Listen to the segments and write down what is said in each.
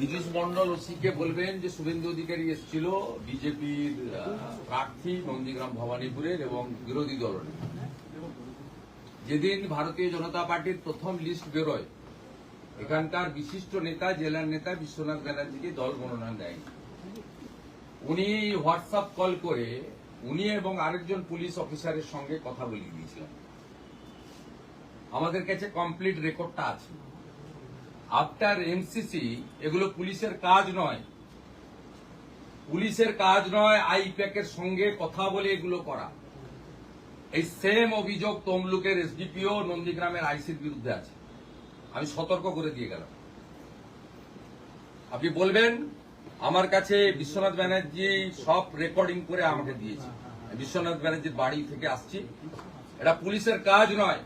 নীতিশ মন্ডল ওসিকে বলবেন যে শুভেন্দু অধিকারী এসেছিল বিজেপির প্রার্থী নন্দীগ্রাম ভবানীপুরের এবং বিরোধী দলের। যেদিন ভারতীয় জনতা পার্টির প্রথম লিস্ট বেরোয়, এখানকার বিশিষ্ট নেতা, জেলার নেতা বিশ্বনাথ ব্যানার্জিকে দল মনোনয়ন দেয়নি। উনি হোয়াটসঅ্যাপ কল করে উনি এবং আরেকজন পুলিশ অফিসারের সঙ্গে কথা বলিয়ে দিয়েছিলেন। আমাদের কাছে কমপ্লিট রেকর্ডটা আছে। আফটার এমসিসি এগুলো পুলিশের কাজ নয়, পুলিশের কাজ নয় আইপ্যাকের সঙ্গে কথা বলে এগুলো করা। এই সেম অভিযোগ তমলুকের এসডিপিও নন্দীগ্রামের আইসির বিরুদ্ধে আছে। আমি সতর্ক করে দিয়ে গেলাম। আপনি বলবেন আমার কাছে বিশ্বনাথ ব্যানার্জি সব রেকর্ডিং করে আমাকে দিয়েছে। বিশ্বনাথ ব্যানার্জির বাড়ি থেকে আসছি। এটা পুলিশের কাজ নয়।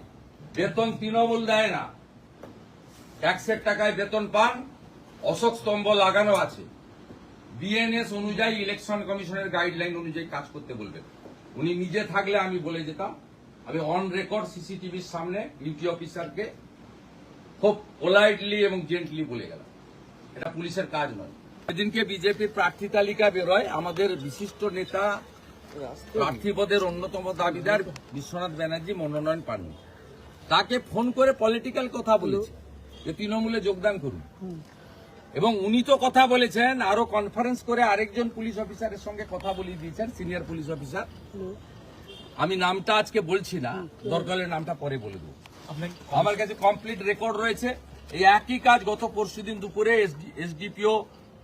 বেতন তৃণমূল দেয় না, ট্যাক্সের টাকায় বেতন পান। অশোক স্তম্ভ লাগানো আছে। বিএনএস অনুযায়ী, ইলেকশন কমিশনের গাইডলাইন অনুযায়ী কাজ করতে বলবেন। উনি নিজে থাকলে আমি বলে যেতাম। আমি অন রেকর্ড সিসিটিভির সামনে ডিউটি অফিসারকে খুব পোলাইটলি এবং জেন্টলি বলে গেলাম, এটা পুলিশের কাজ নয়। সেদিনকে বিজেপির প্রার্থী তালিকা বেরোয়, আমাদের বিশিষ্ট নেতা প্রার্থী পদের অন্যতম দাবিদার বিশ্বনাথ ব্যানার্জি মনোনয়ন পাননি। তাকে ফোন করে পলিটিক্যাল কথা বলেছে যে তৃণমূলে যোগদান করুন, এবং উনি তো কথা বলেছেন, আরো কনফারেন্স করে আরেকজন পুলিশ অফিসারের সঙ্গে কথা বলিয়ে দিয়েছেন, সিনিয়র পুলিশ অফিসার। আমি নামটা আজকে বলছি না, দরকারের নামটা পরে বলে দেবো। আমার কাছে কমপ্লিট রেকর্ড রয়েছে। এই একই কাজ গত পরশুদিন দুপুরে এসডিপিও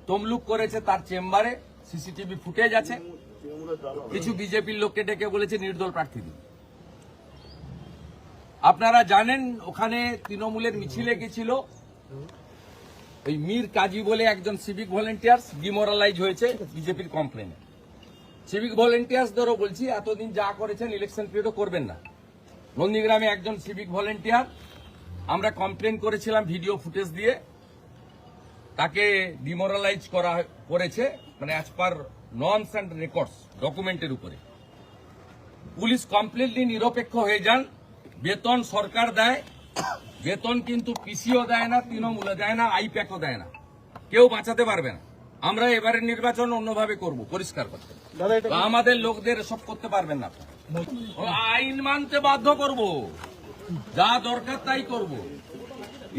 তমলুক করেছে, তার চেম্বারে সিসিটিভি ফুটেজ আছে। কিছু বিজেপির লোককে ডেকে বলেছে নির্দল প্রার্থী দিন। আপনারা জানেন ওখানে তৃণমূলের মিছিলে গেছিল ওই মীর কাজী বলে একজন সিভিক ভলেন্টিয়ার্স, ডিমোরালাইজ হয়েছে বিজেপির কমপ্লেনে। সিভিক ভলেন্টিয়ার্সদেরও বলছি এতদিন যা করেছেন ইলেকশন পিরিয়ডও করবেন না। নন্দীগ্রামে একজন সিভিক ভলেন্টিয়ার, আমরা কমপ্লেন করেছিলাম ভিডিও ফুটেজ দিয়ে, তাকে ডিমোরালাইজ করেছে, মানে as per norms and records ডকুমেন্টের উপরে। পুলিশ কমপ্লিটলি নিরপেক্ষ হয়ে যান। বেতন সরকার দেয়, বেতন কিন্তু পিসিও দেয় না, তৃণমূলে দেয় না, আইপ্যাকও দেয় না। কেউ বাঁচাতে পারবে না। আমরা এবারের নির্বাচন অন্যভাবে করব, পরিষ্কার করতে। আমাদের লোকদের সব করতে পারবেন না। আইন মানতে বাধ্য করব, যা দরকার তাই করব।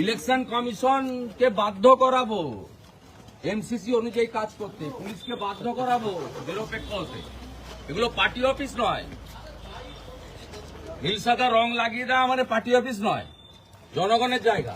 ইলেকশন কমিশনকে বাধ্য করাবো এমসিসি অনুযায়ী কাজ করতে, পুলিশকে বাধ্য করাবো নিরপেক্ষ হতে। এগুলো পার্টি অফিস নয়। নীল সাদা রং লাগিয়ে দেওয়া আমাদের পার্টি অফিস নয়, জনগণের জায়গা।